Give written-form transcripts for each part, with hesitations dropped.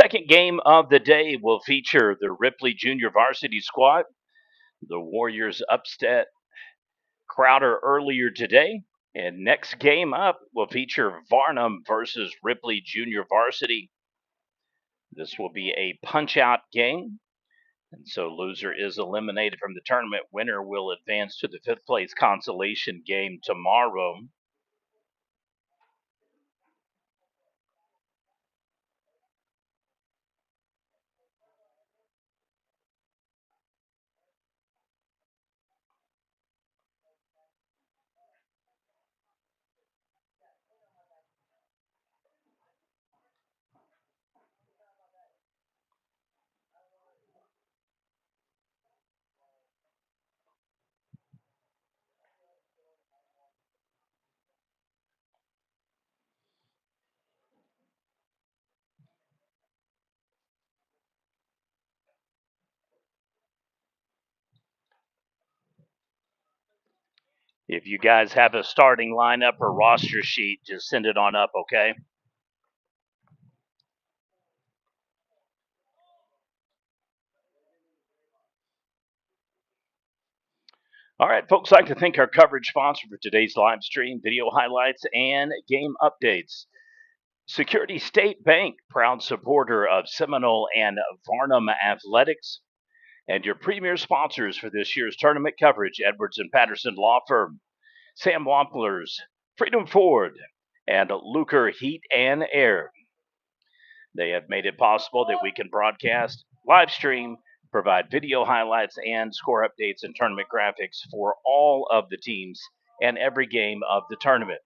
second game of the day will feature the Ripley Junior Varsity squad. The Warriors upset Crowder earlier today. And next game up will feature Varnum versus Ripley Junior Varsity. This will be a punch-out game. And so loser is eliminated from the tournament. Winner will advance to the fifth place consolation game tomorrow. If you guys have a starting lineup or roster sheet, just send it on up, okay? All right, folks, I'd like to thank our coverage sponsor for today's live stream, video highlights, and game updates. Security State Bank, proud supporter of Seminole and Varnum athletics, and your premier sponsors for this year's tournament coverage, Edwards and Patterson Law Firm, Sam Wamplers, Freedom Ford, and Luker Heat and Air. They have made it possible that we can broadcast, live stream, provide video highlights, and score updates and tournament graphics for all of the teams and every game of the tournament.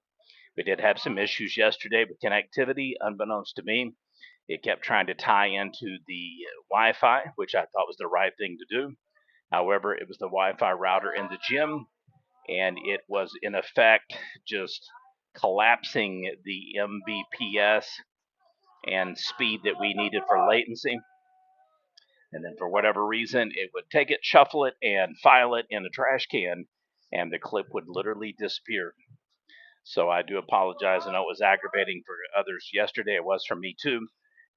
We did have some issues yesterday with connectivity, unbeknownst to me. It kept trying to tie into the Wi Fi, which I thought was the right thing to do. However, it was the Wi Fi router in the gym, and it was in effect just collapsing the Mbps and speed that we needed for latency. And then for whatever reason, it would take it, shuffle it, and file it in a trash can, and the clip would literally disappear. So I do apologize. I know it was aggravating for others yesterday. It was for me too.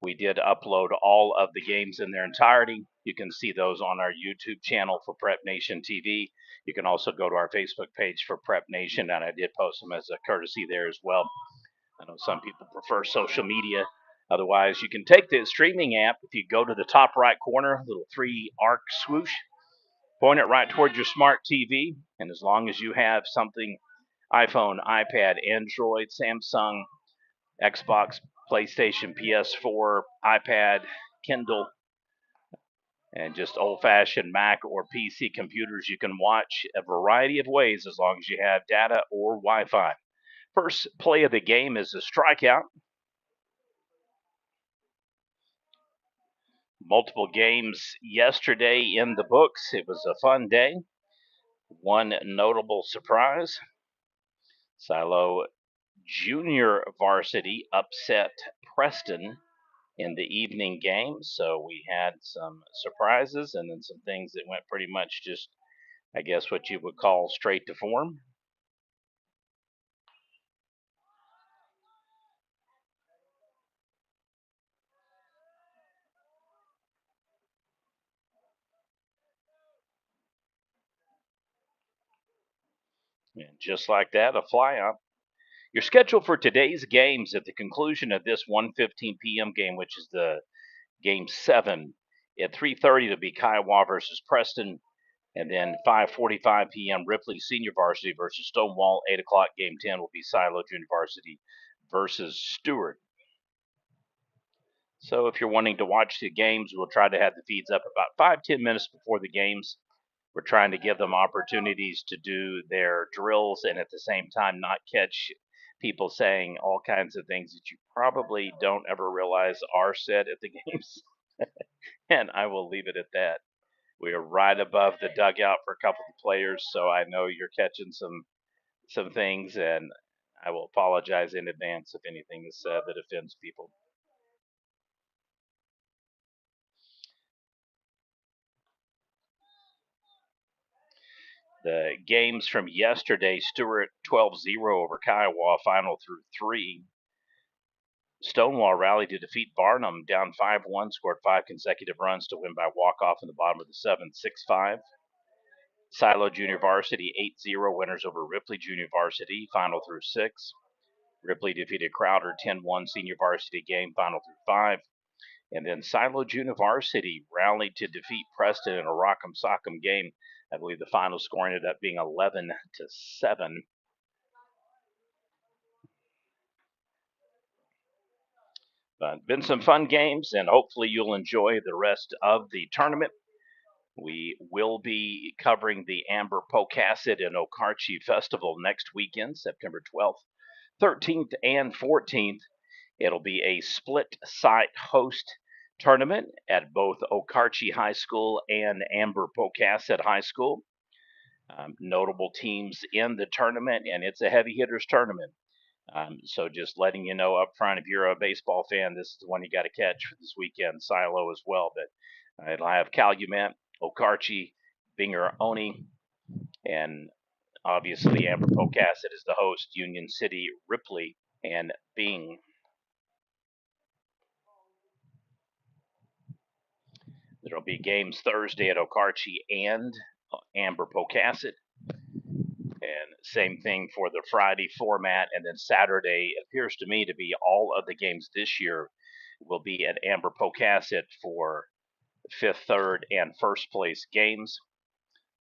We did upload all of the games in their entirety. You can see those on our YouTube channel for Prep Nation TV. You can also go to our Facebook page for Prep Nation, and I did post them as a courtesy there as well. I know some people prefer social media. Otherwise, you can take the streaming app. If you go to the top right corner, little three arc swoosh, point it right toward your smart TV, and as long as you have something iPhone, iPad, Android, Samsung, Xbox, PlayStation, PS4, iPad, Kindle, and just old fashioned Mac or PC computers, you can watch a variety of ways as long as you have data or Wi Fi. First play of the game is a strikeout. Multiple games yesterday in the books. It was a fun day. One notable surprise: Silo Junior Varsity upset Preston in the evening game. So we had some surprises and then some things that went pretty much just, I guess, what you would call straight to form. And just like that, a flyout. Your schedule for today's games at the conclusion of this 1:15 p.m. game, which is the game 7, at 3:30 to be Kiowa versus Preston, and then 5:45 p.m. Ripley Senior Varsity versus Stonewall. 8 o'clock game 10 will be Silo Junior Varsity versus Stewart. So if you're wanting to watch the games, we'll try to have the feeds up about 5-10 minutes before the games. We're trying to give them opportunities to do their drills and at the same time not catch people saying all kinds of things that you probably don't ever realize are said at the games. And I will leave it at that. We are right above the dugout for a couple of players, so I know you're catching some things, and I will apologize in advance if anything is said that offends people. The games from yesterday: Stewart 12-0 over Kiowa, final through 3. Stonewall rallied to defeat Varnum down 5-1, scored 5 consecutive runs to win by walk-off in the bottom of the 7th, 6-5. Silo Junior Varsity 8-0 winners over Ripley Junior Varsity, final through 6. Ripley defeated Crowder 10-1 senior varsity game, final through 5. And then Silo Junior Varsity rallied to defeat Preston in a Rock'em Sock'em game. I believe the final score ended up being 11-7. But been some fun games, and hopefully you'll enjoy the rest of the tournament. We will be covering the Amber Pocasset and Okarche Festival next weekend, September 12th, 13th, and 14th. It'll be a split site host tournament at both Okarche High School and Amber Pocasset High School. Notable teams in the tournament, and it's a heavy hitters tournament. So just letting you know up front, if you're a baseball fan, this is the one you got to catch for this weekend. Silo as well, but it'll have Calumet, Okarche, Binger, Oni, and obviously Amber Pocasset is the host. Union City, Ripley, and Bing. There'll be games Thursday at Okarche and Amber Pocasset. And same thing for the Friday format. And then Saturday appears to me to be all of the games this year will be at Amber Pocasset for fifth, third, and first place games.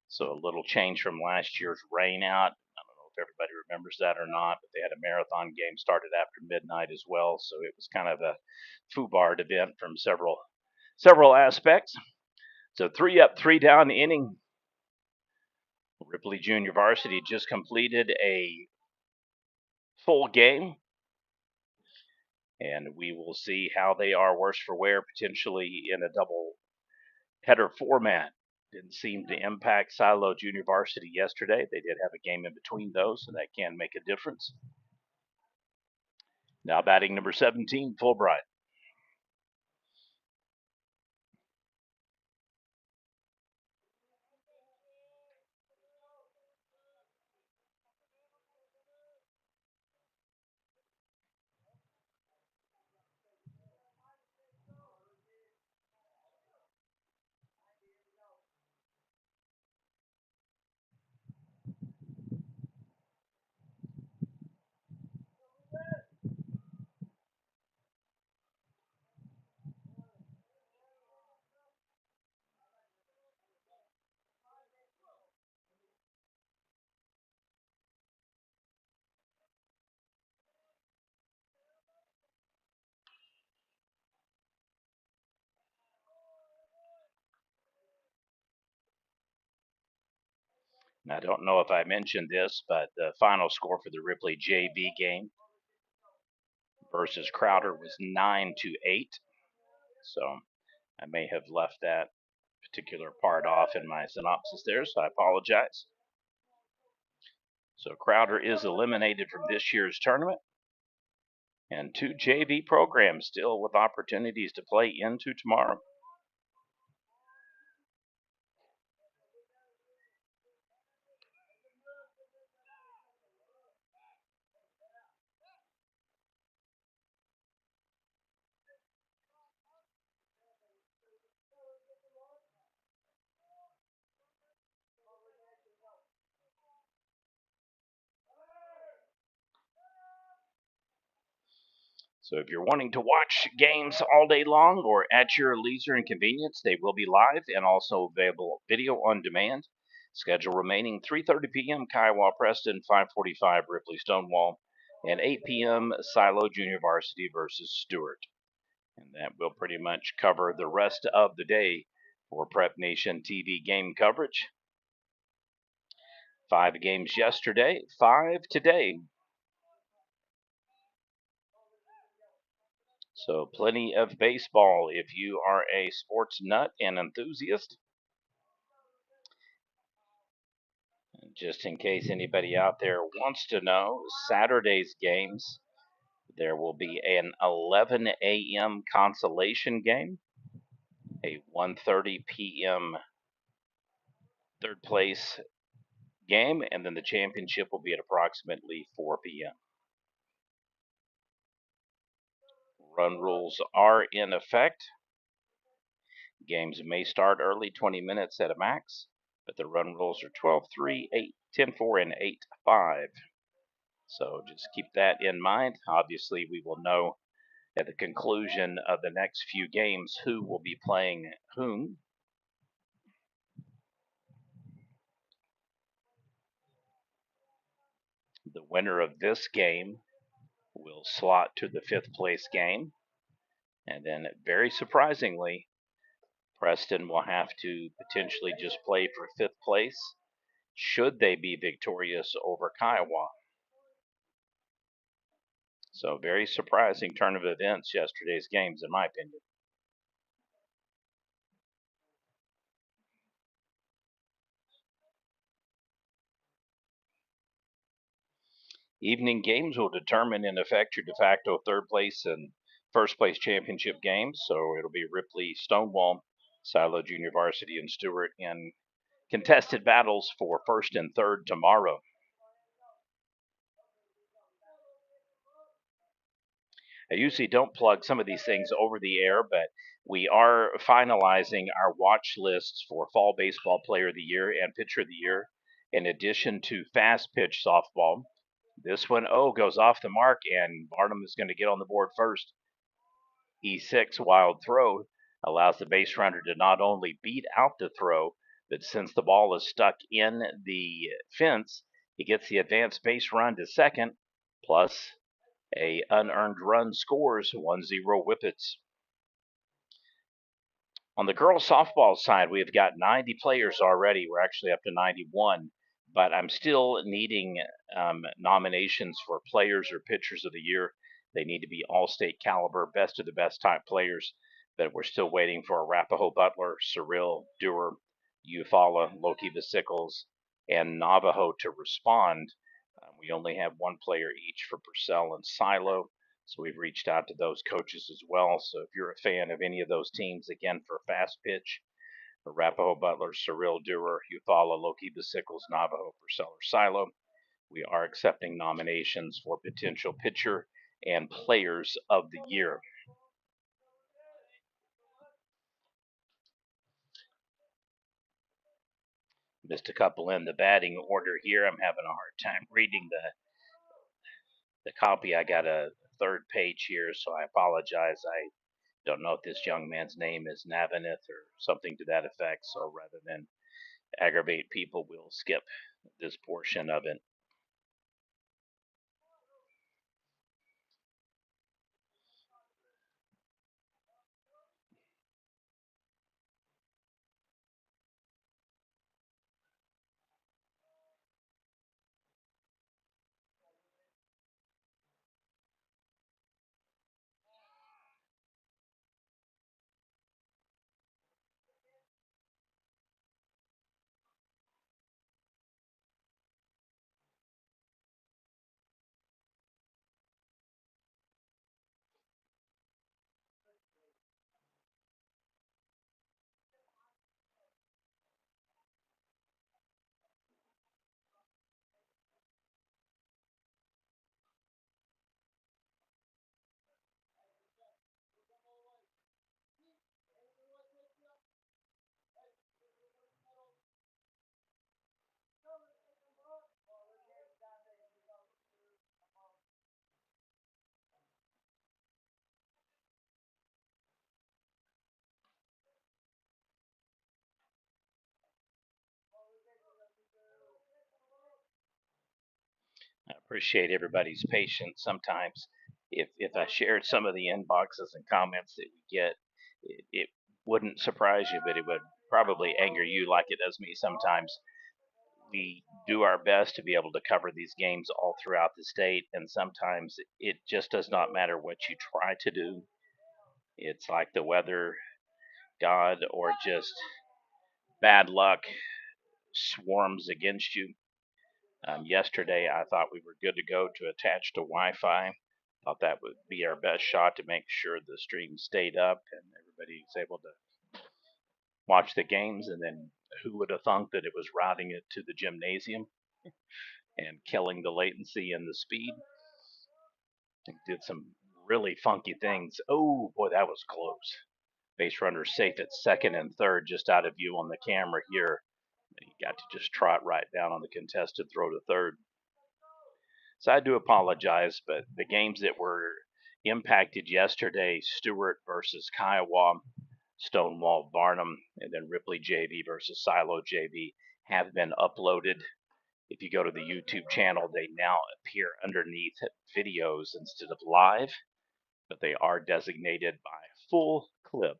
So a little change from last year's rain out. I don't know if everybody remembers that or not, but they had a marathon game started after midnight as well. So it was kind of a foobarred event from several aspects. So 3 up, 3 down inning. Ripley Junior Varsity just completed a full game, and we will see how they are worse for wear potentially in a double header format. Didn't seem to impact Silo Junior Varsity yesterday. They did have a game in between those, so that can make a difference. Now batting number 17, Fulbright. I don't know if I mentioned this, but the final score for the Ripley JV game versus Crowder was 9-8. So I may have left that particular part off in my synopsis there, so I apologize. So Crowder is eliminated from this year's tournament, and 2 JV programs still with opportunities to play into tomorrow. So if you're wanting to watch games all day long or at your leisure and convenience, they will be live and also available video on demand. Schedule remaining 3:30 p.m. Kiowa Preston, 5:45 Ripley Stonewall, and 8 p.m. Silo Junior Varsity versus Stewart. And that will pretty much cover the rest of the day for Prep Nation TV game coverage. 5 games yesterday, 5 today. So plenty of baseball if you are a sports nut and enthusiast. Just in case anybody out there wants to know, Saturday's games, there will be an 11 a.m. consolation game, a 1:30 p.m. third place game, and then the championship will be at approximately 4 p.m. Run rules are in effect. Games may start early, 20 minutes at a max, but the run rules are 12-3, 8, 10-4, and 8-5. So just keep that in mind. Obviously, we will know at the conclusion of the next few games who will be playing whom. The winner of this game will slot to the fifth place game. And then, very surprisingly, Preston will have to potentially just play for fifth place should they be victorious over Kiowa. So, very surprising turn of events yesterday's games, in my opinion. Evening games will determine, in effect, your de facto third place and first place championship games. So it'll be Ripley, Stonewall, Silo Junior Varsity, and Stewart in contested battles for first and third tomorrow. I usually don't plug some of these things over the air, but we are finalizing our watch lists for Fall Baseball Player of the Year and Pitcher of the Year, in addition to fast pitch softball. This one, goes off the mark, and Varnum is going to get on the board first. E6 wild throw allows the base runner to not only beat out the throw, but since the ball is stuck in the fence, he gets the advanced base run to second, plus a unearned run scores 1-0 Whippets. On the girls softball side, we've got 90 players already. We're actually up to 91, but I'm still needing nominations for players or pitchers of the year. They need to be all-state caliber, best of the best type players. But we're still waiting for Arapahoe Butler, Cyril, Dewar, Eufaula, Loki Vesicles, and Navajo to respond. We only have one player each for Purcell and Silo. So we've reached out to those coaches as well. So if you're a fan of any of those teams, again, for fast pitch, Arapahoe Butler, Cyril Dewar, Eufaula, Loki Vesicles, Navajo, Purcell, or Silo, we are accepting nominations for potential pitcher and players of the year. Missed a couple in the batting order here. I'm having a hard time reading the copy. I got a third page here, so I apologize. I don't know if this young man's name is Navanith or something to that effect. So rather than aggravate people, we'll skip this portion of it. I appreciate everybody's patience. Sometimes, if I shared some of the inboxes and comments that we get, it wouldn't surprise you, but it would probably anger you like it does me sometimes. We do our best to be able to cover these games all throughout the state, and sometimes it just does not matter what you try to do. It's like the weather god or just bad luck swarms against you. Yesterday, I thought we were good to go to attach to Wi-Fi. Thought that would be our best shot to make sure the stream stayed up and everybody was able to watch the games. And then who would have thunk that it was routing it to the gymnasium and killing the latency and the speed? Did some really funky things. Oh boy, that was close. Base runner safe at second and third, just out of view on the camera here. He got to just trot right down on the contested throw to third. So I do apologize, but the games that were impacted yesterday, Stewart versus Kiowa, Stonewall Varnum, and then Ripley JV versus Silo JV, have been uploaded. If you go to the YouTube channel, they now appear underneath videos instead of live, but they are designated by full clip.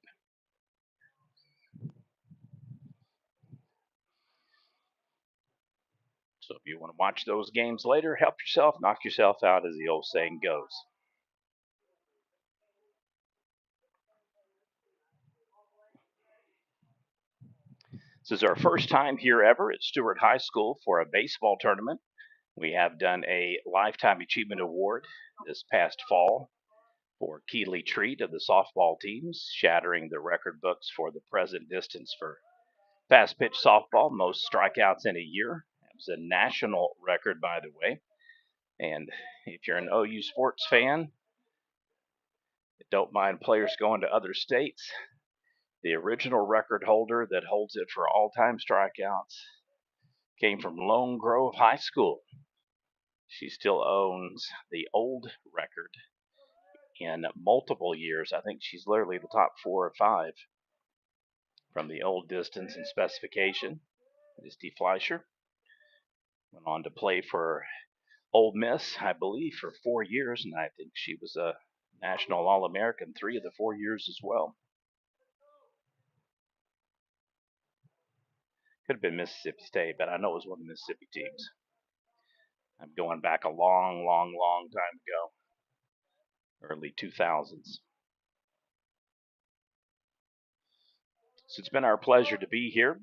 So if you want to watch those games later, help yourself, knock yourself out, as the old saying goes. This is our first time here ever at Stewart High School for a baseball tournament. We have done a Lifetime Achievement Award this past fall for Keeley Treat of the softball teams, shattering the record books for the present distance for fast pitch softball, most strikeouts in a year. It was a national record, by the way. And if you're an OU sports fan, don't mind players going to other states. The original record holder that holds it for all time strikeouts came from Lone Grove High School. She still owns the old record in multiple years. I think she's literally the top 4 or 5 from the old distance and specification. Misty Fleischer went on to play for Ole Miss, I believe, for 4 years, and I think she was a National All-American 3 of the 4 years as well. Could have been Mississippi State, but I know it was one of the Mississippi teams. I'm going back a long, long, long time ago, early 2000s. So it's been our pleasure to be here.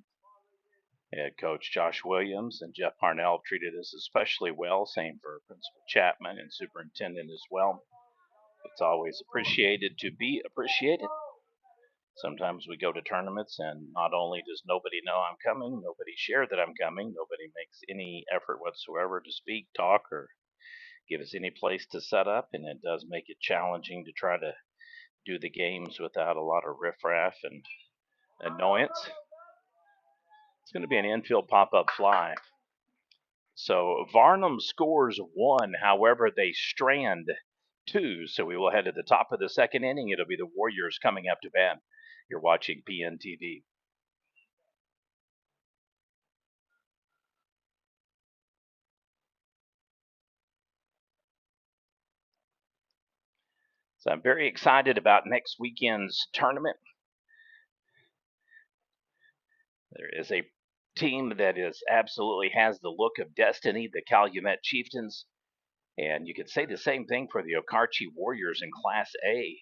Head coach Josh Williams and Jeff Parnell treated us especially well, same for Principal Chapman and Superintendent as well. It's always appreciated to be appreciated. Sometimes we go to tournaments and not only does nobody know I'm coming, nobody share that I'm coming, nobody makes any effort whatsoever to speak, talk, or give us any place to set up, and it does make it challenging to try to do the games without a lot of riffraff and annoyance. It's going to be an infield pop-up fly. So Varnum scores 1, however they strand 2. So we will head to the top of the second inning. It'll be the Warriors coming up to bat. You're watching PNTV. So I'm very excited about next weekend's tournament. There is a team that is absolutely has the look of destiny, the Calumet Chieftains. And you could say the same thing for the Okarche Warriors in Class A.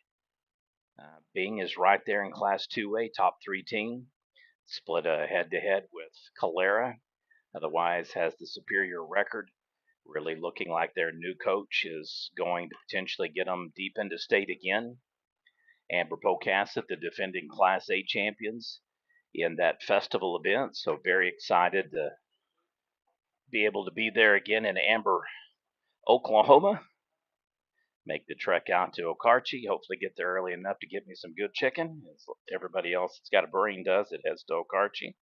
Bing is right there in Class 2A, top 3 team. Split a head-to-head with Calera. Otherwise has the superior record. Really looking like their new coach is going to potentially get them deep into state again. Amber Pocasset, the defending Class A champions, in that festival event. So very excited to be able to be there again in Amber, Oklahoma. Make the trek out to Okarche. Hopefully get there early enough to get me some good chicken. As everybody else that's got a brain does, it heads to Okarche.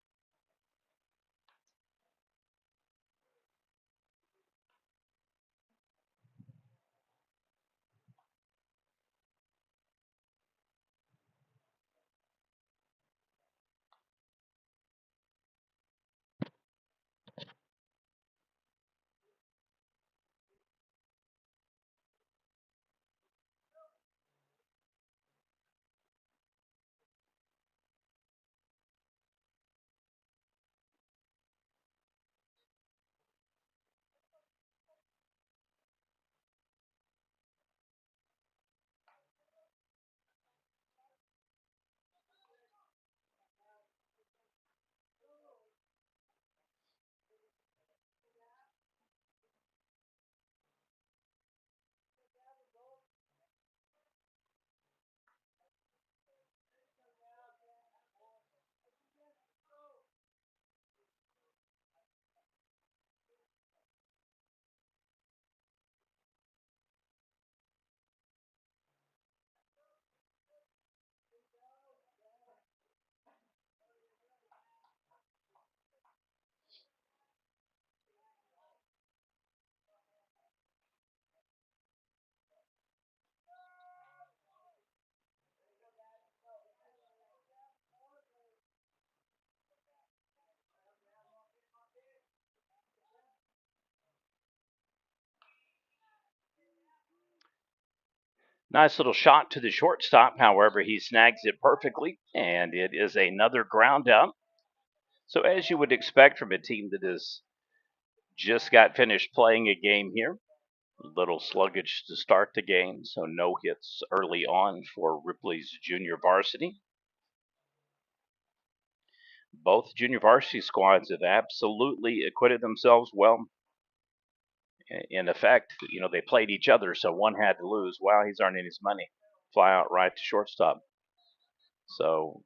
Nice little shot to the shortstop. However, he snags it perfectly, and it is another ground out. So, as you would expect from a team that has just got finished playing a game here, a little sluggish to start the game, so no hits early on for Ripley's junior varsity. Both junior varsity squads have absolutely acquitted themselves well. In effect, they played each other, so one had to lose. Wow, he's earning his money. Fly out right to shortstop. So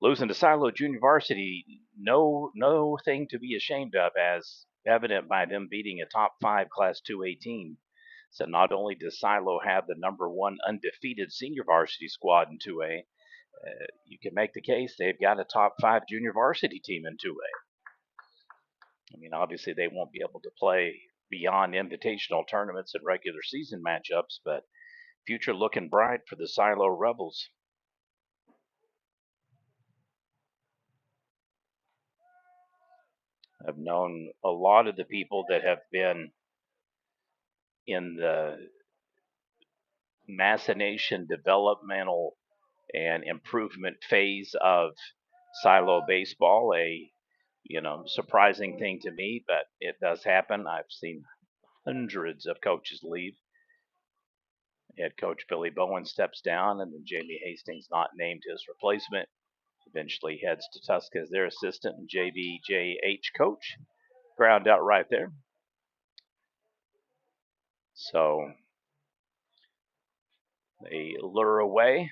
losing to Silo Junior Varsity, no thing to be ashamed of, as evident by them beating a top five Class 2A team. So not only does Silo have the number one undefeated senior varsity squad in 2A, you can make the case they've got a top five junior varsity team in 2A. I mean, obviously they won't be able to play beyond invitational tournaments and regular season matchups, but future looking bright for the Silo Rebels. I've known a lot of the people that have been in the machination, developmental, and improvement phase of silo baseball. A surprising thing to me, but it does happen. I've seen hundreds of coaches leave. Head coach Billy Bowen steps down, and then Jamie Hastings, not named his replacement, eventually heads to Tuska as their assistant and JBJH coach. Ground out right there. So they lure away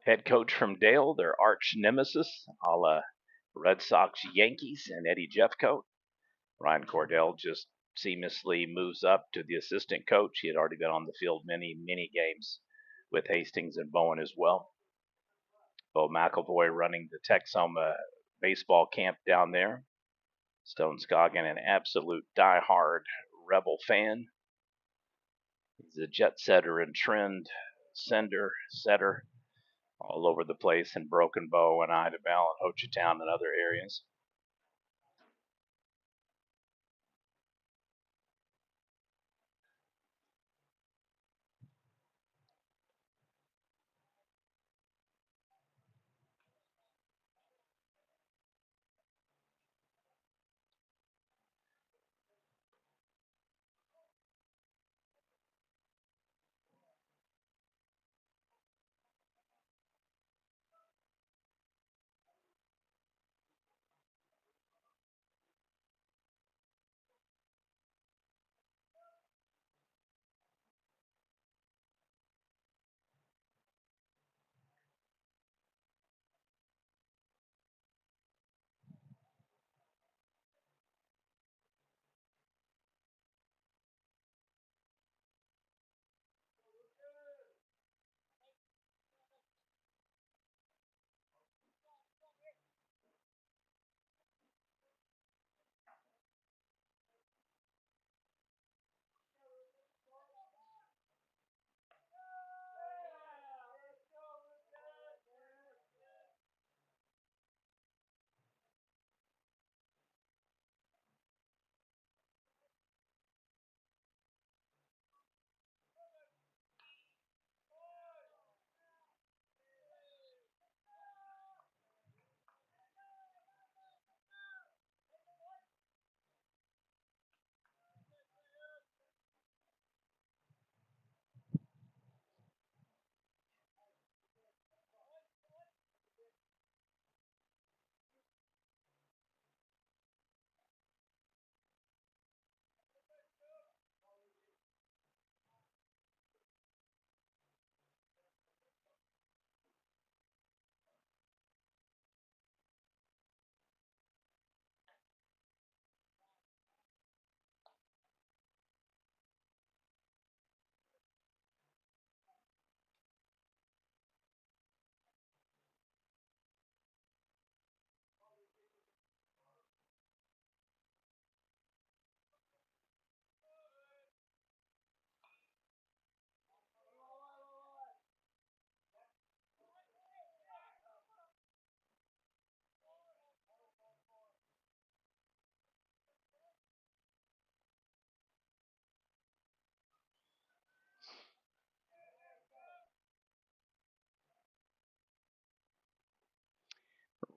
head coach from Dale, their arch nemesis, a la Red Sox Yankees and Eddie Jeffcoat. Ryan Cordell just seamlessly moves up to the assistant coach. He had already been on the field many games with Hastings and Bowen as well. Bo McElvoy running the Texoma baseball camp down there. Stone Scoggin, an absolute die-hard Rebel fan. He's a jet setter and trend setter all over the place in Broken Bow and Idabel and Hochatown and other areas.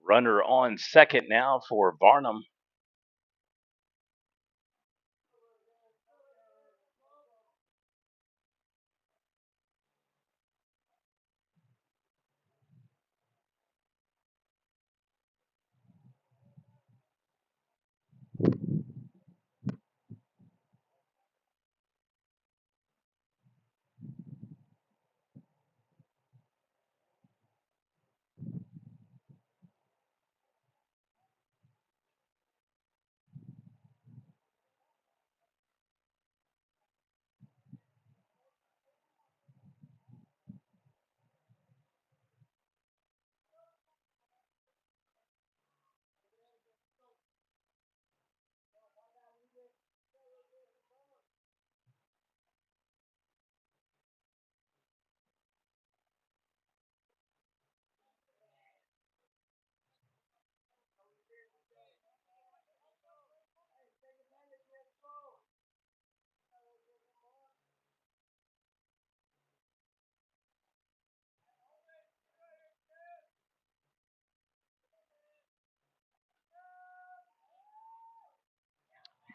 Runner on second now for Varnum.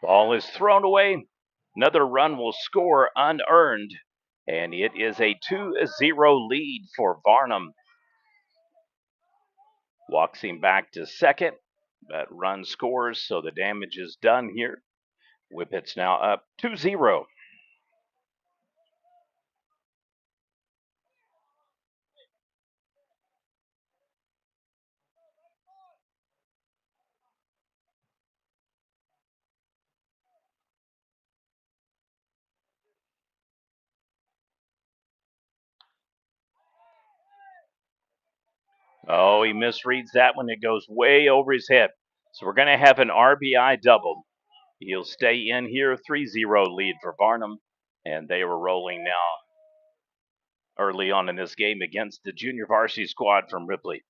Ball is thrown away. Another run will score unearned, and it is a 2-0 lead for Varnum. Walks him back to second. That run scores, so the damage is done here. Whippet's now up 2-0. Oh, he misreads that one. It goes way over his head. So we're going to have an RBI double. He'll stay in here, 3-0 lead for Varnum. And they were rolling now early on in this game against the junior varsity squad from Ripley.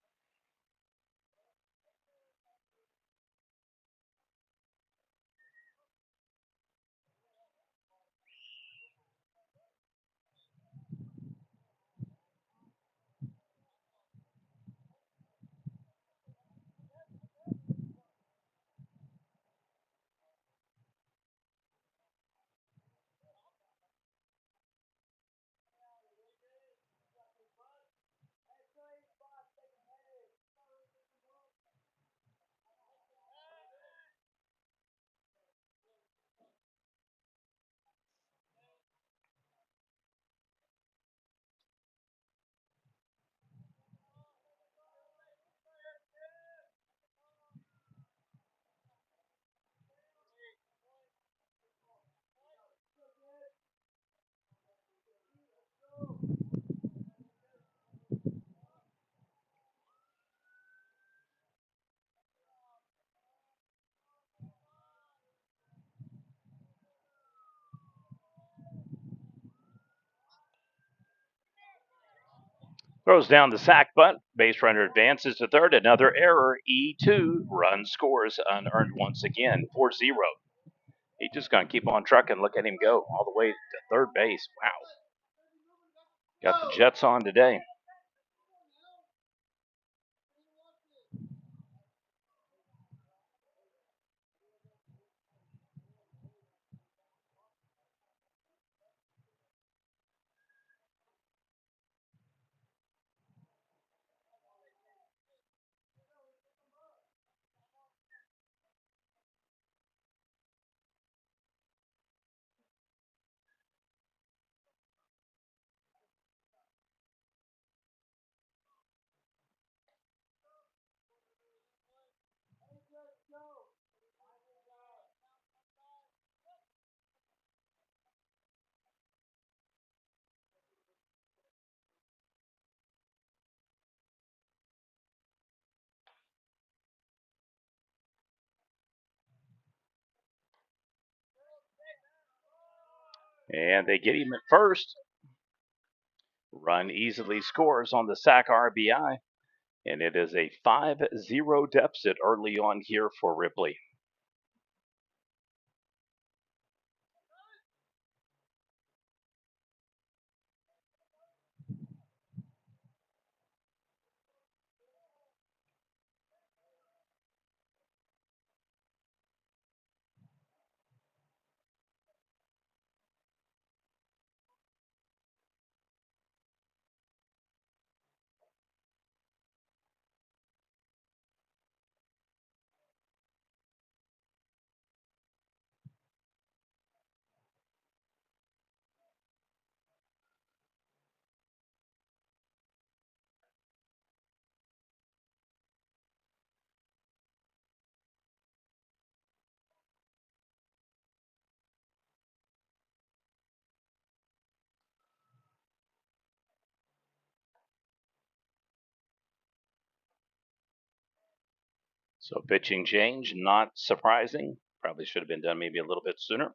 Throws down the sack bunt. Base runner advances to third. Another error. E2. Run scores unearned once again. 4-0. He's just going to keep on trucking. Look at him go all the way to third base. Wow. Got the Jets on today. And they get him at first. Run easily scores on the sack RBI. And it is a 5-0 deficit early on here for Ripley. So pitching change, not surprising. Probably should have been done maybe a little bit sooner.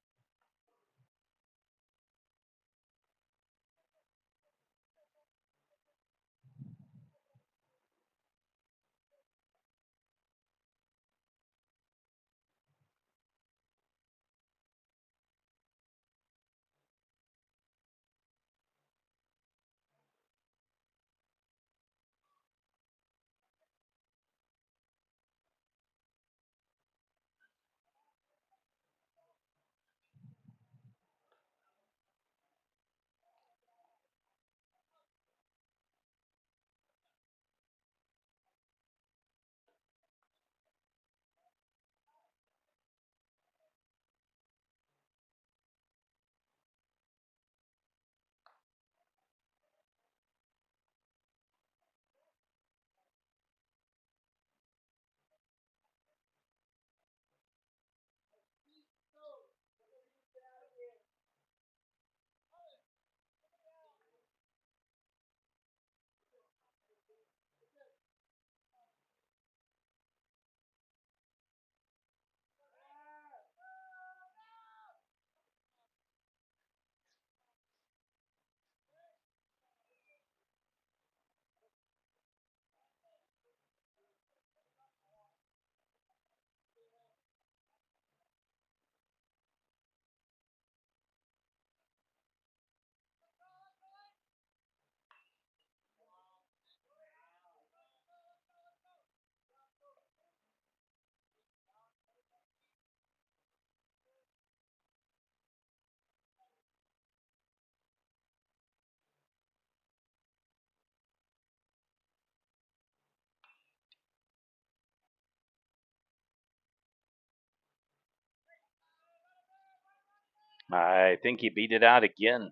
I think he beat it out again.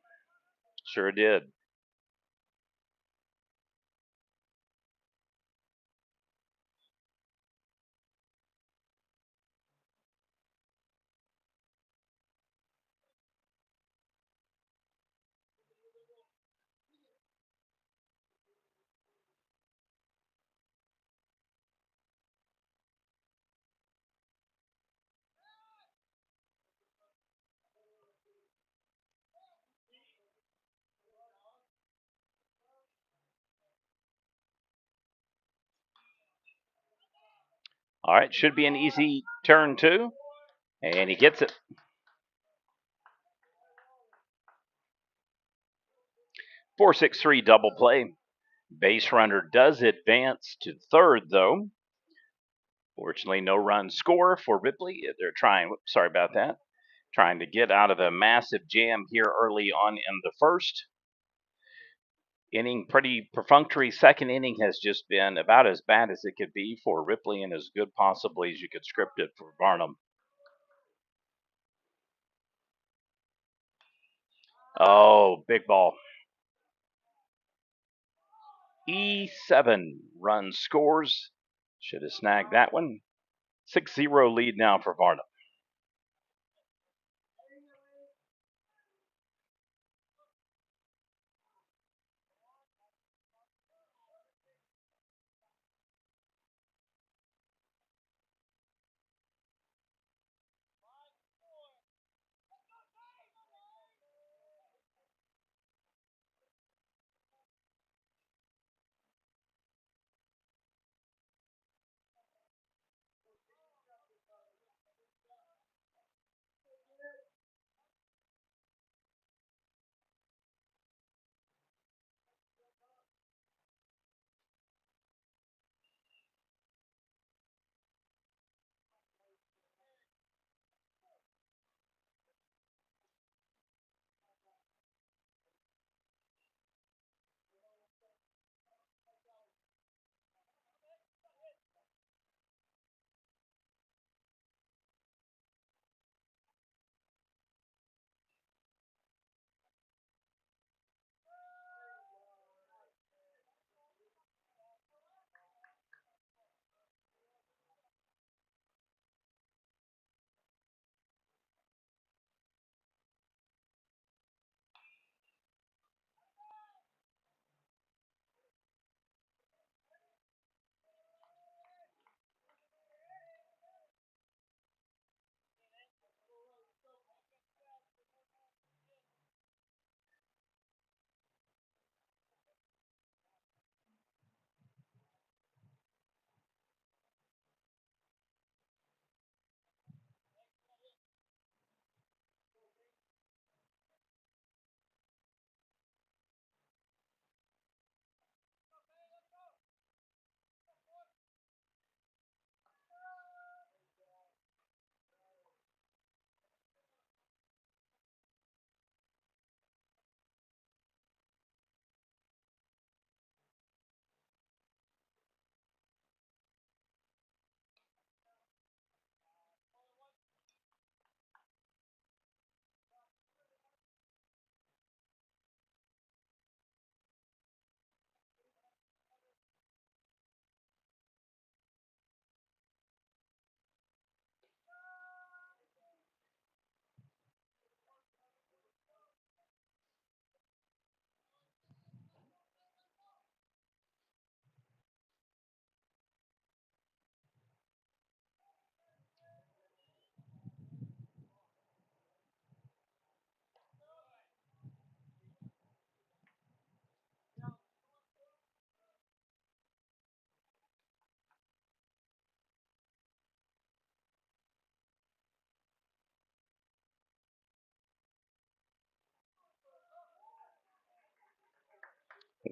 Sure did. All right, should be an easy turn too, and he gets it. 4-6-3 double play. Base runner does advance to third, though. Fortunately, no run score for Ripley. They're trying, sorry about that, trying to get out of a massive jam here early on in the first inning. Pretty perfunctory. Second inning has just been about as bad as it could be for Ripley and as good possibly as you could script it for Varnum. Oh, big ball. E7 run scores. Should have snagged that one. 6-0 lead now for Varnum.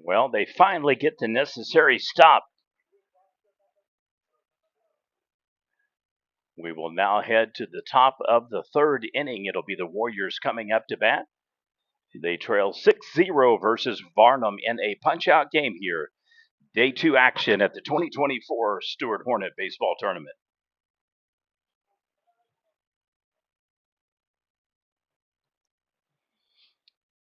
Well, they finally get the necessary stop. We will now head to the top of the third inning. It'll be the Warriors coming up to bat. They trail 6-0 versus Varnum in a punch-out game here. Day two action at the 2024 Stewart Hornet Baseball Tournament.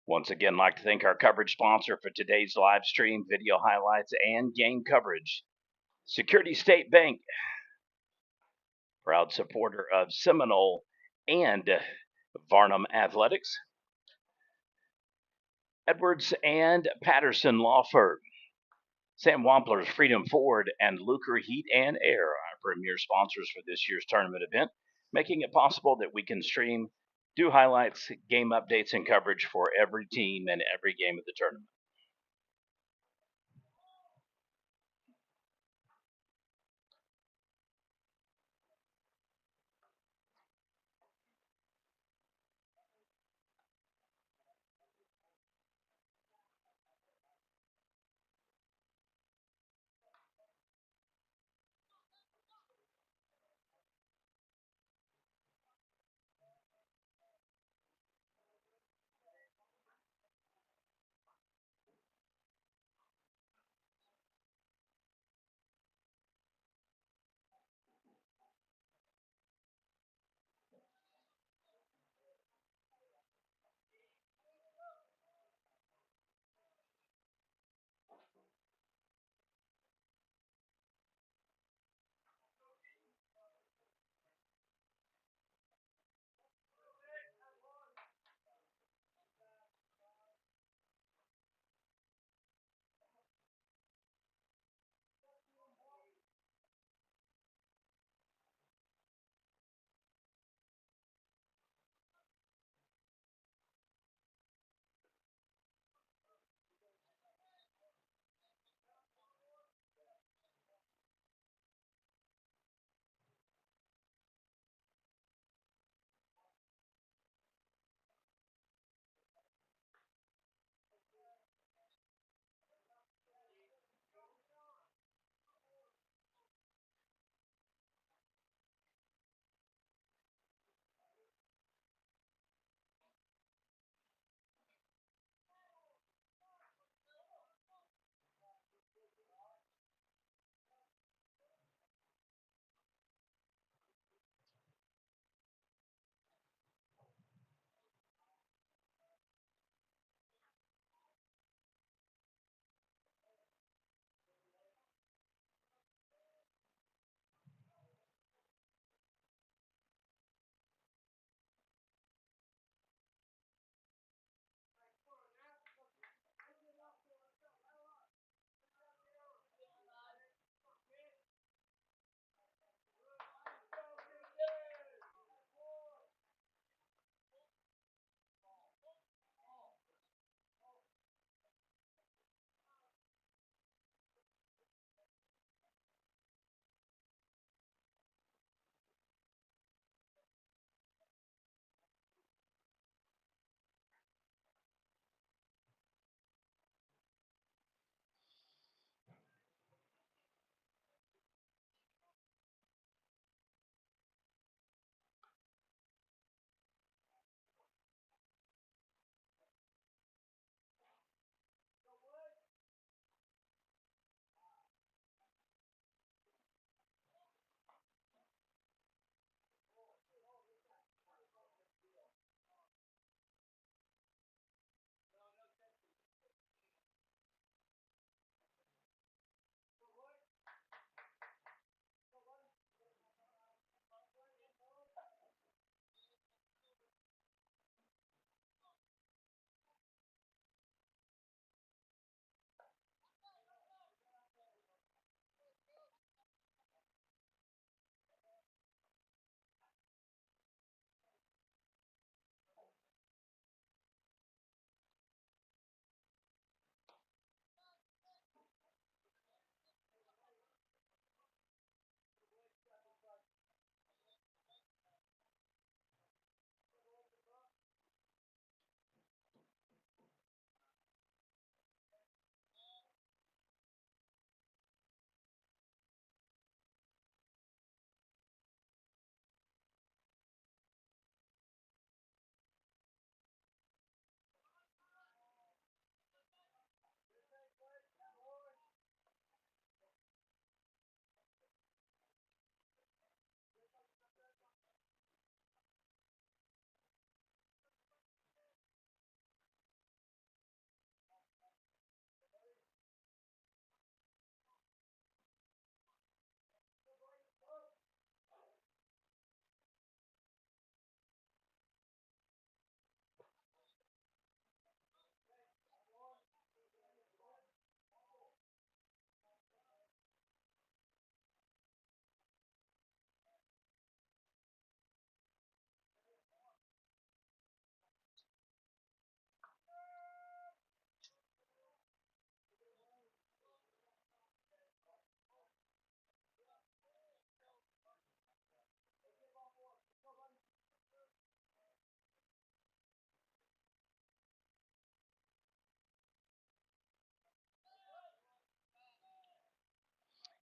Once again, like to thank our coverage sponsor for today's live stream, video highlights, and game coverage. Security State Bank, proud supporter of Seminole and Varnum Athletics. Edwards and Patterson Law Firm. Sam Wampler's Freedom Ford and Lucre Heat and Air are premier sponsors for this year's tournament event, making it possible that we can stream, do highlights, game updates, and coverage for every team and every game of the tournament.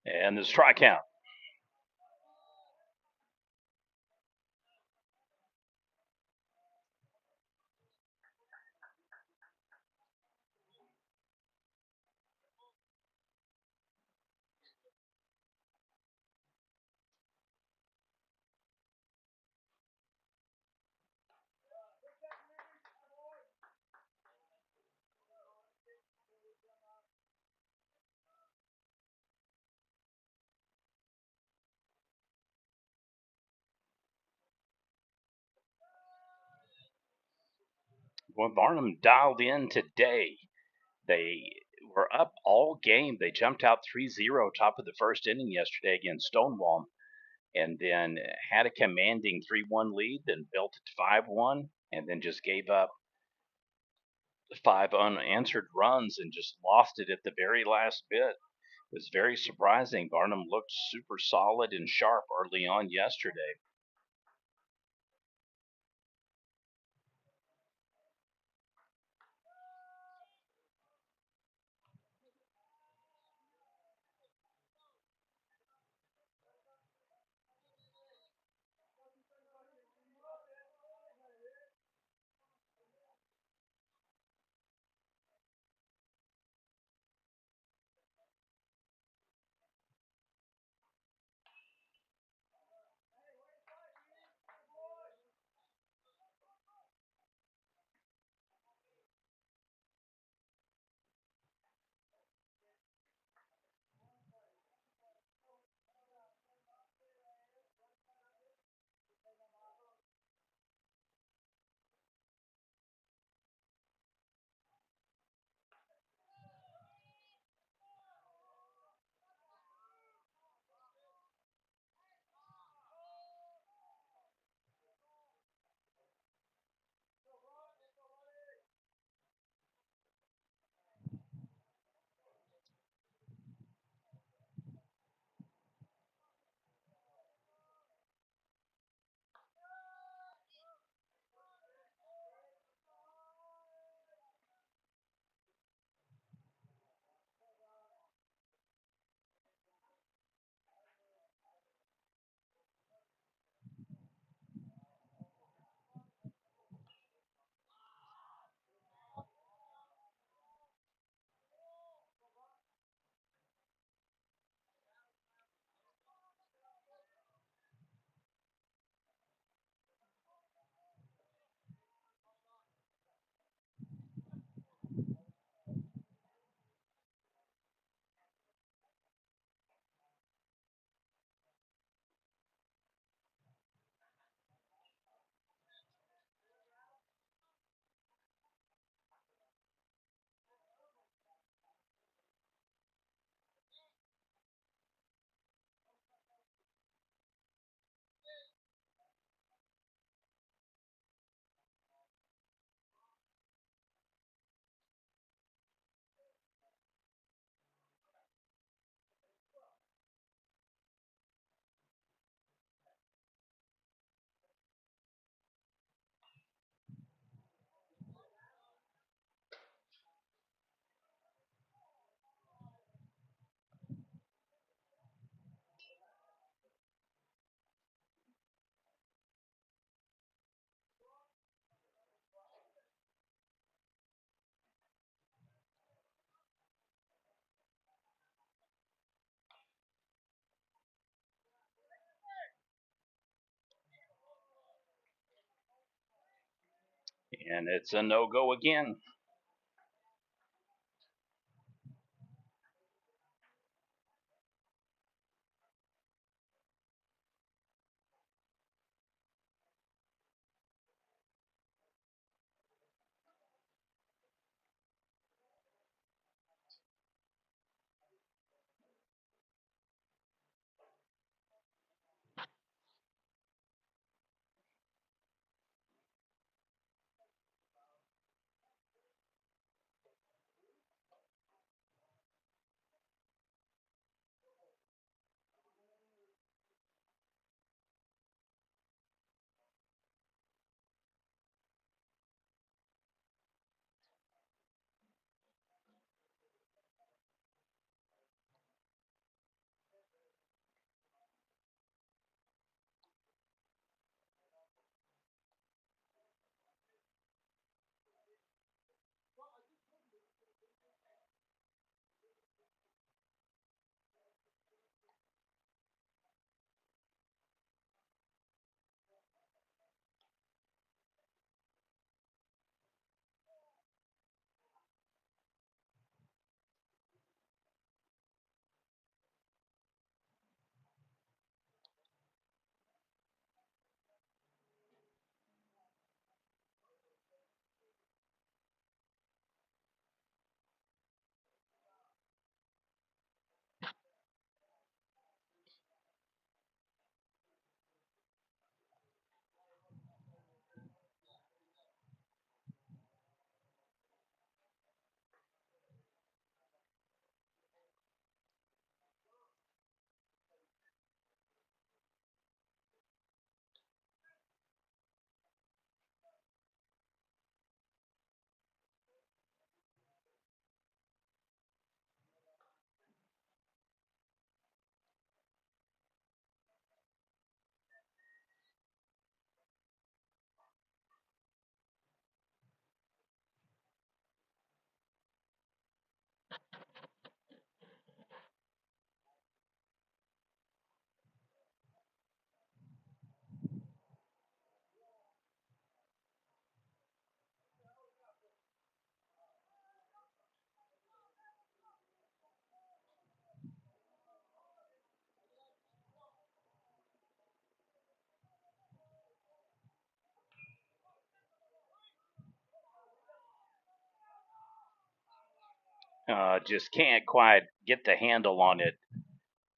And the strikeout. Well, Varnum dialed in today. They were up all game. They jumped out 3-0 top of the first inning yesterday against Stonewall, and then had a commanding 3-1 lead, then built it to 5-1, and then just gave up five unanswered runs and just lost it at the very last bit. It was very surprising. Varnum looked super solid and sharp early on yesterday. And it's a no go again. Just can't quite get the handle on it.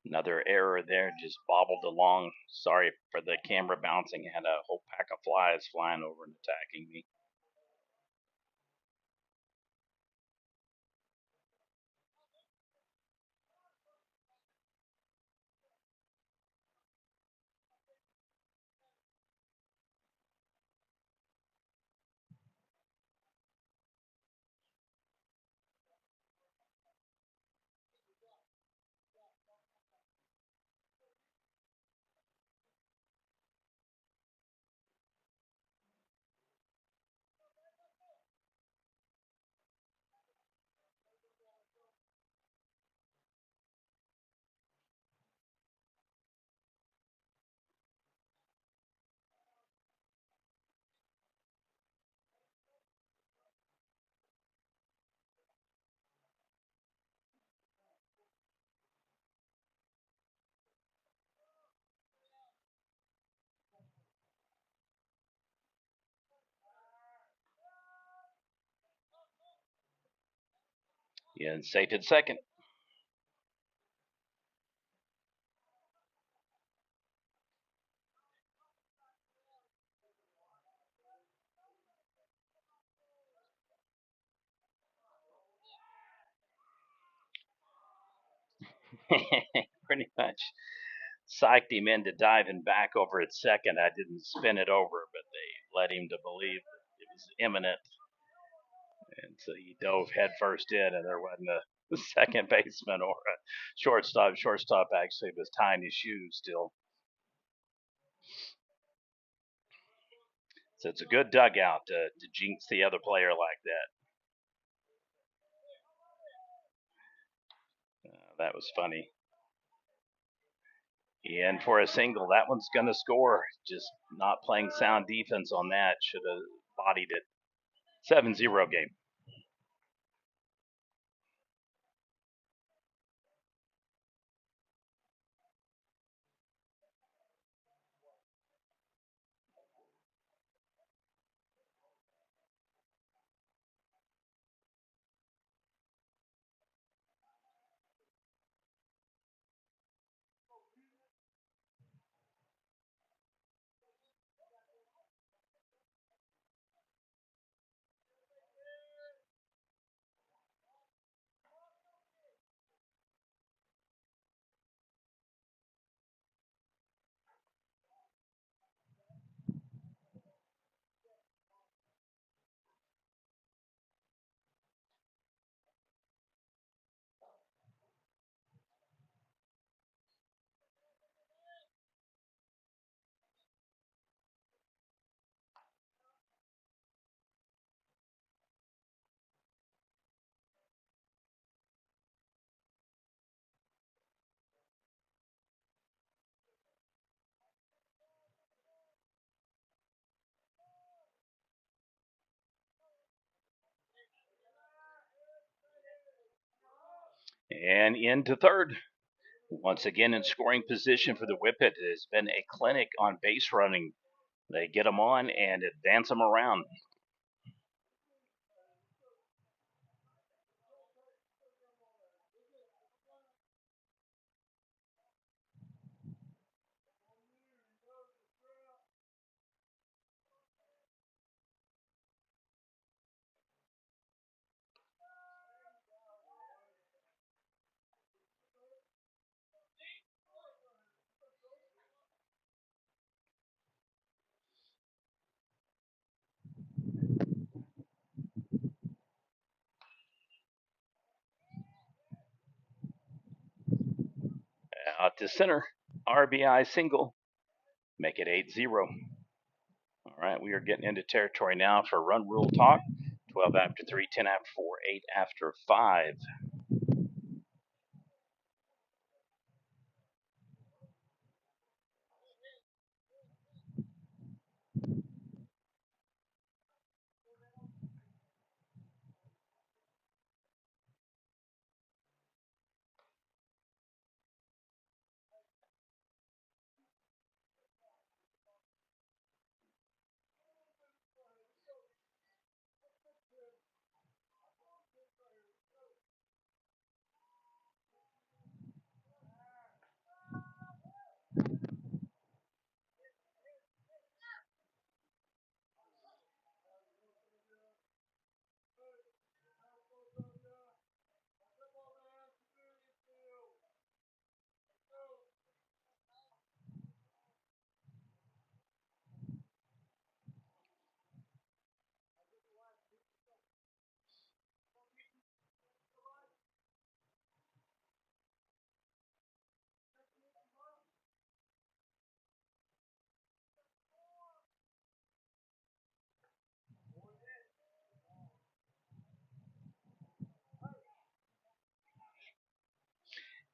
Another error there, just bobbled along. Sorry for the camera bouncing. Had a whole pack of flies flying over and attacking me. Yeah, and safe at second. Pretty much psyched him into diving back over at second. I didn't spin it over, but they led him to believe that it was imminent. And so he dove headfirst in, and there wasn't a second baseman or a shortstop. Shortstop actually was tying his shoes still. So it's a good dugout to jinx the other player like that. That was funny. And for a single, that one's going to score. Just not playing sound defense on that. Should have bodied it. 7-0 game. And into third. Once again in scoring position for the Whippet. It has been a clinic on base running. They get them on and advance them around. Out to center. RBI single. Make it 8-0. All right, we are getting into territory now for run rule talk. 12 after 3, 10 after 4, 8 after 5.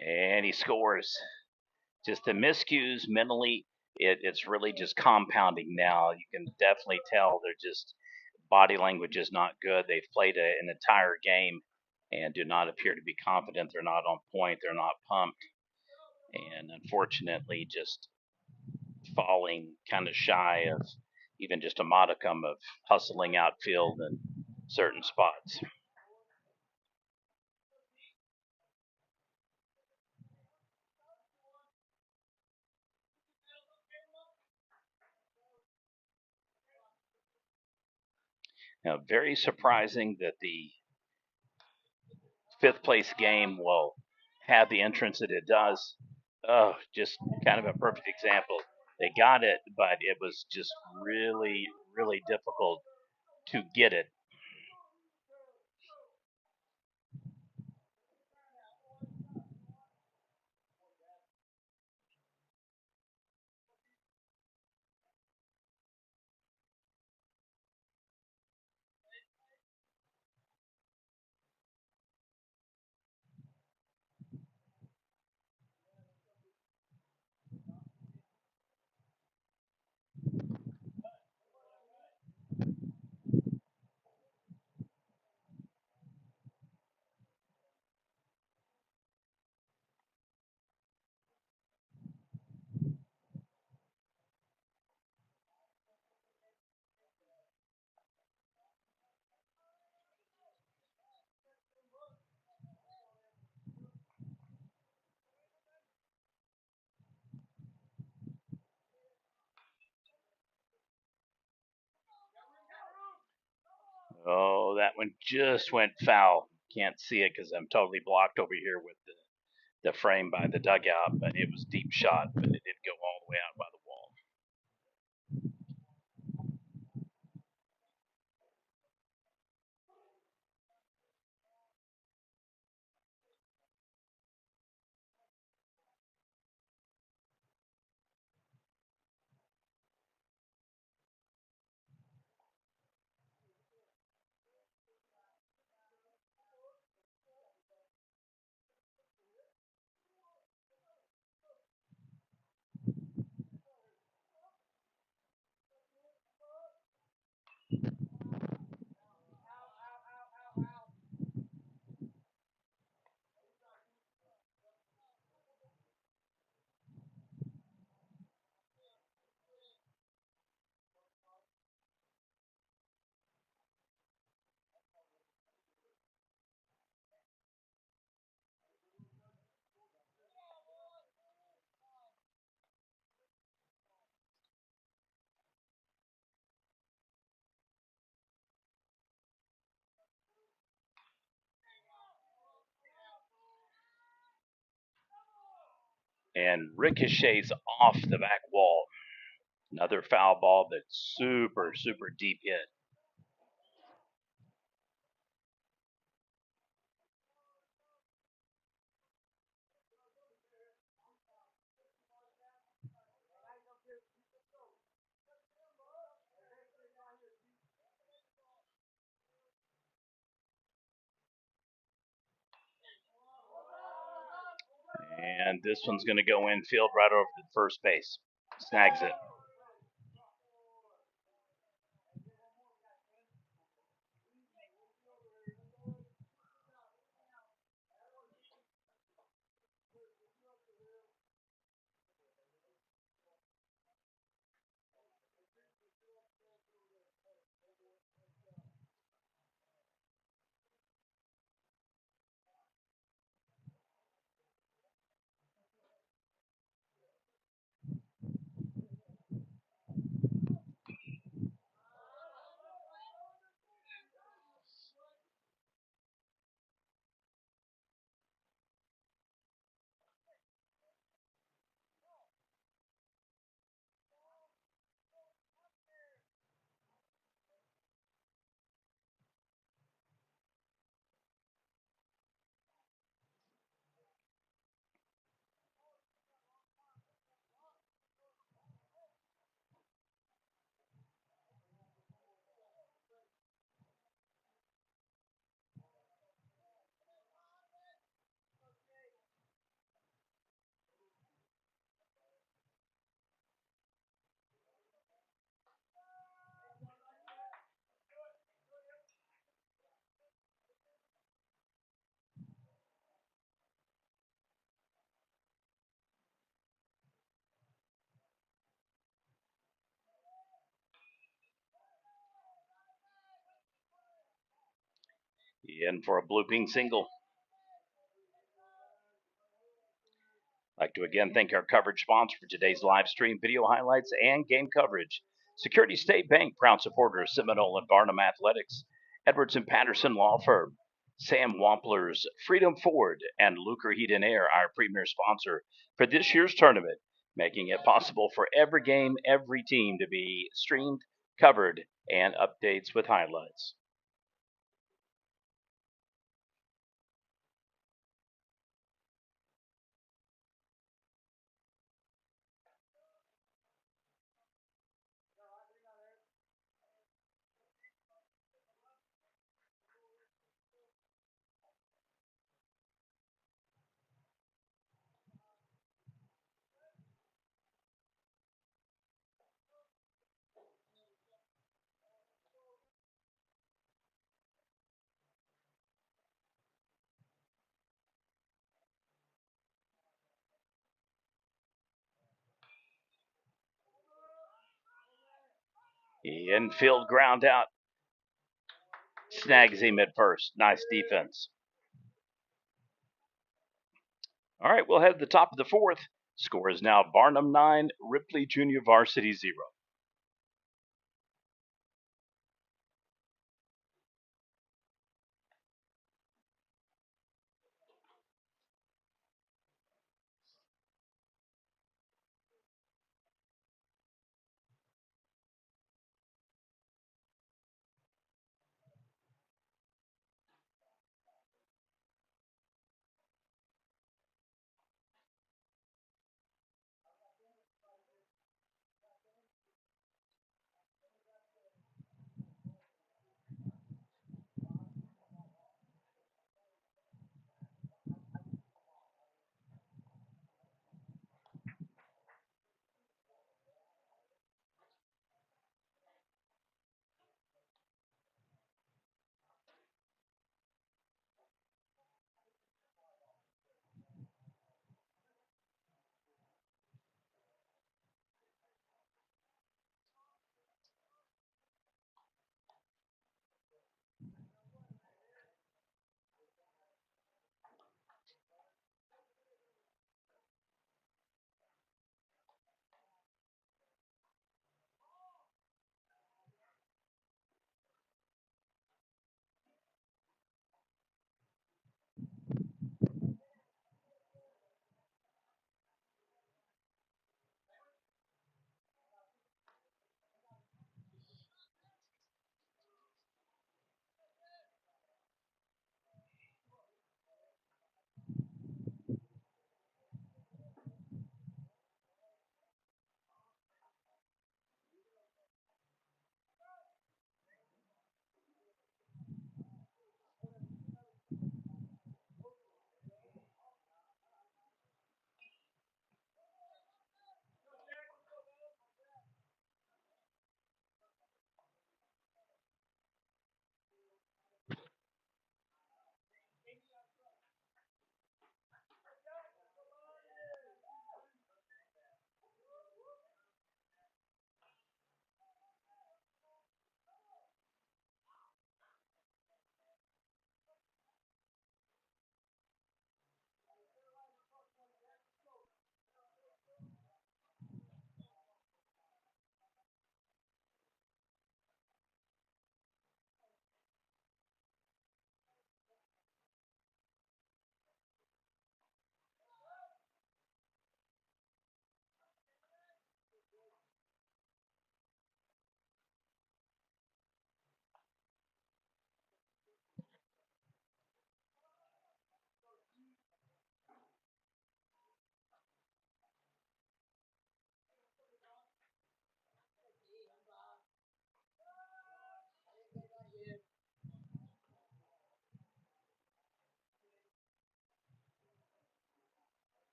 and he scores. Just the miscues mentally, it's really just compounding now. You can definitely tell they're just body language is not good. They've played an entire game and do not appear to be confident. They're not on point. They're not pumped, and unfortunately, just falling kind of shy of even just a modicum of hustling outfield in certain spots. Now, very surprising that the fifth place game will have the entrance that it does. Oh, just kind of a perfect example. They got it, but it was just really, really difficult to get it. Oh, that one just went foul. Can't see it because I'm totally blocked over here with the frame by the dugout, but it was deep shot, but it did go all the way out by the wall. And ricochets off the back wall. Another foul ball, but super, super deep hit. And this one's going to go infield right over to first base. Snags it. In for a blooping single. I'd like to again thank our coverage sponsor for today's live stream video highlights and game coverage. Security State Bank, proud supporter of Seminole and Varnum Athletics. Edwards and Patterson Law Firm. Sam Wampler's Freedom Ford and Lucre Heat and Air, our premier sponsor for this year's tournament, making it possible for every game, every team to be streamed, covered, and updates with highlights. Infield ground out. Snags him at first. Nice defense. All right, we'll head to the top of the fourth. Score is now Varnum 9, Ripley Junior Varsity 0.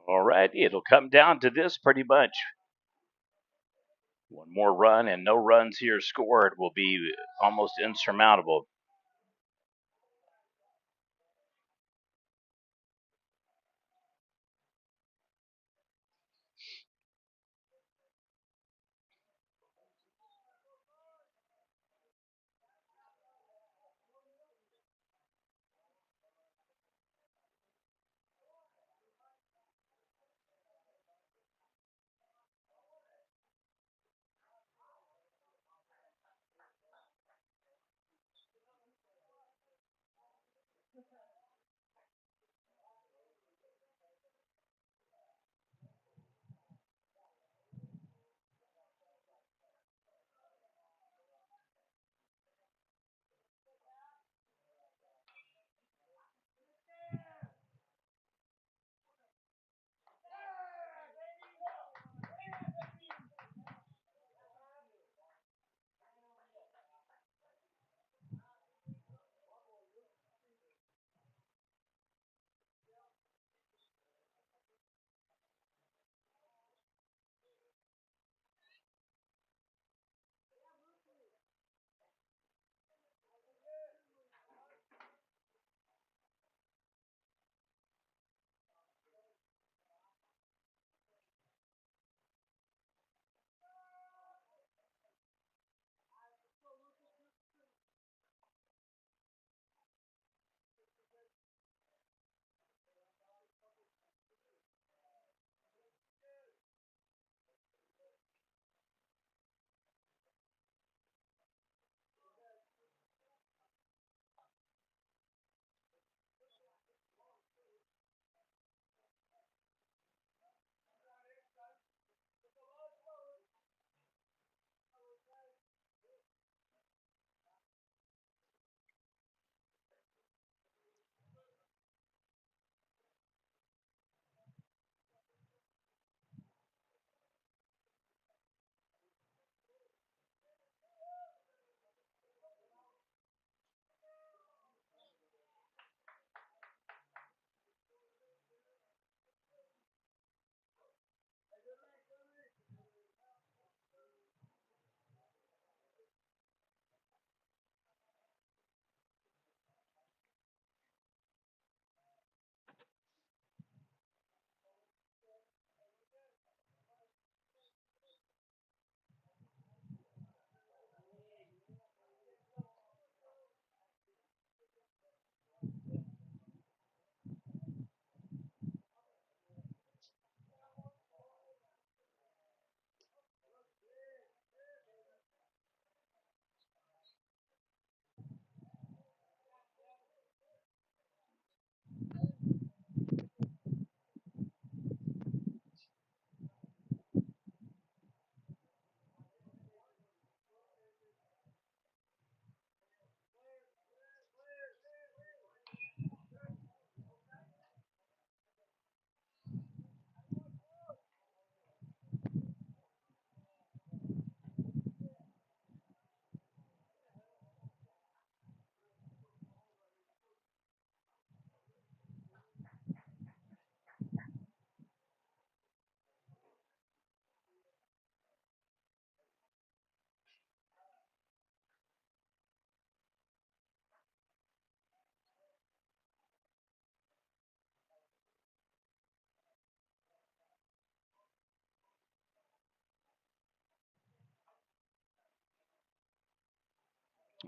All right, it'll come down to this pretty much. One more run and no runs here scored will be almost insurmountable.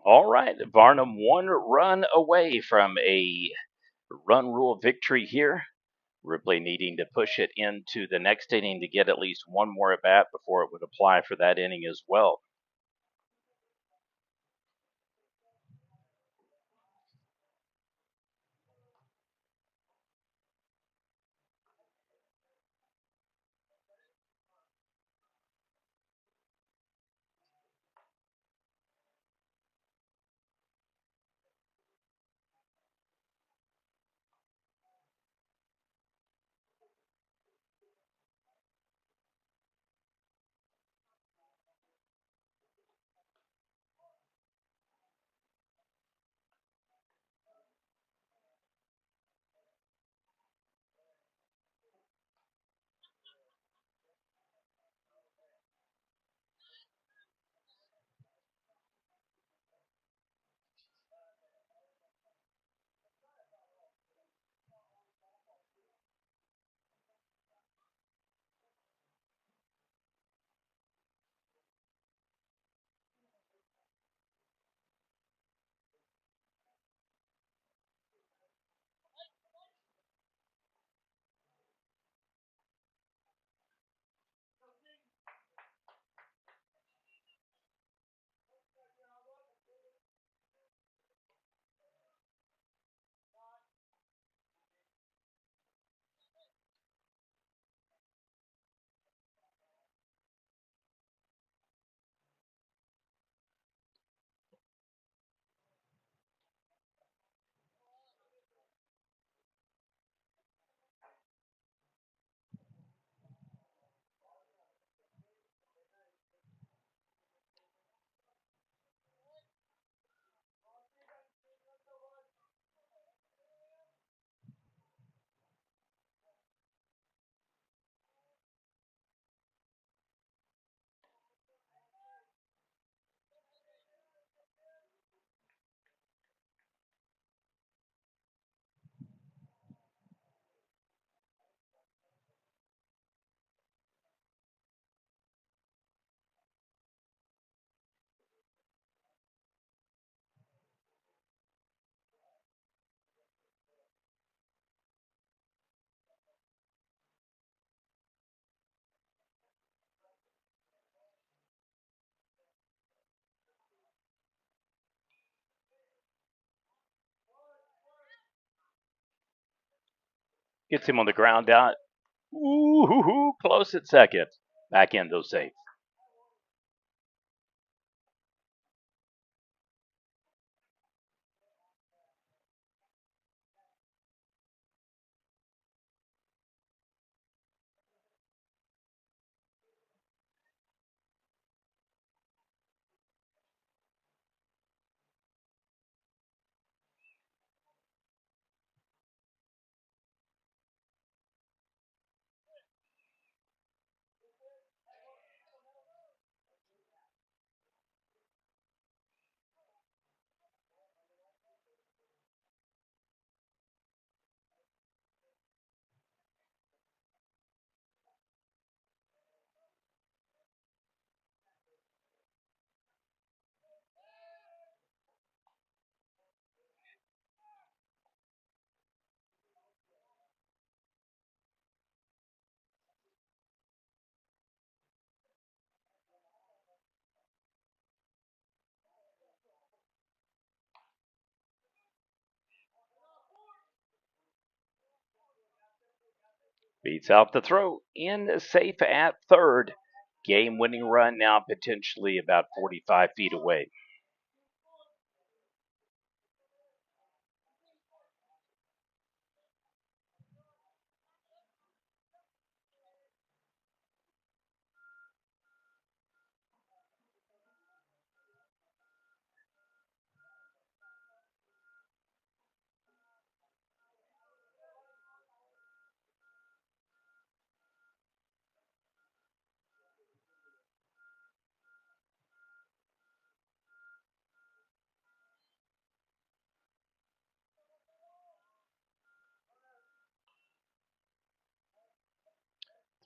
All right, Varnum one run away from a run rule victory here. Ripley needing to push it into the next inning to get at least one more at bat before it would apply for that inning as well. Gets him on the ground out. Ooh, close at second. Back end though safe. Beats out the throw. In safe at third. Game winning run now potentially about 45 feet away.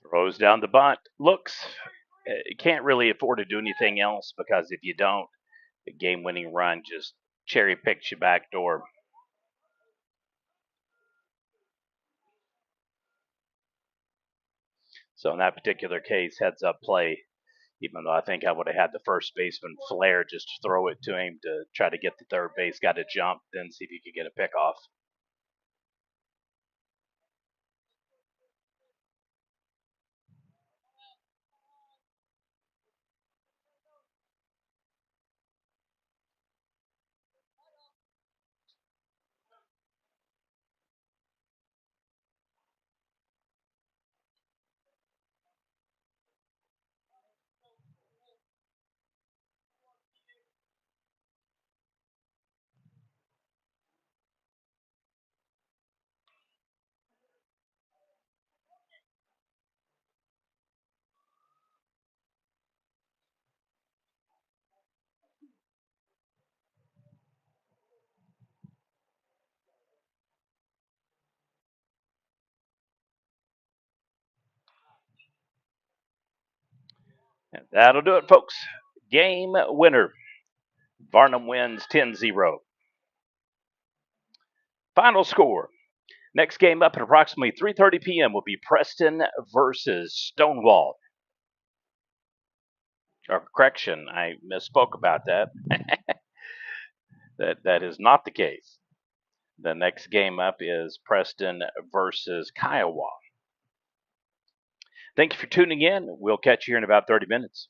Throws down the bunt. Looks, can't really afford to do anything else because if you don't, the game winning run just cherry picks you back door. So in that particular case, heads up play, even though I think I would have had the first baseman flare just throw it to him to try to get the third base, got to jump, then see if he could get a pick off. And that'll do it, folks. Game winner. Varnum wins 10-0. Final score. Next game up at approximately 3:30 p.m. will be Preston versus Stonewall. Or correction, I misspoke about that. That is not the case. The next game up is Preston versus Kiowa. Thank you for tuning in. We'll catch you here in about 30 minutes.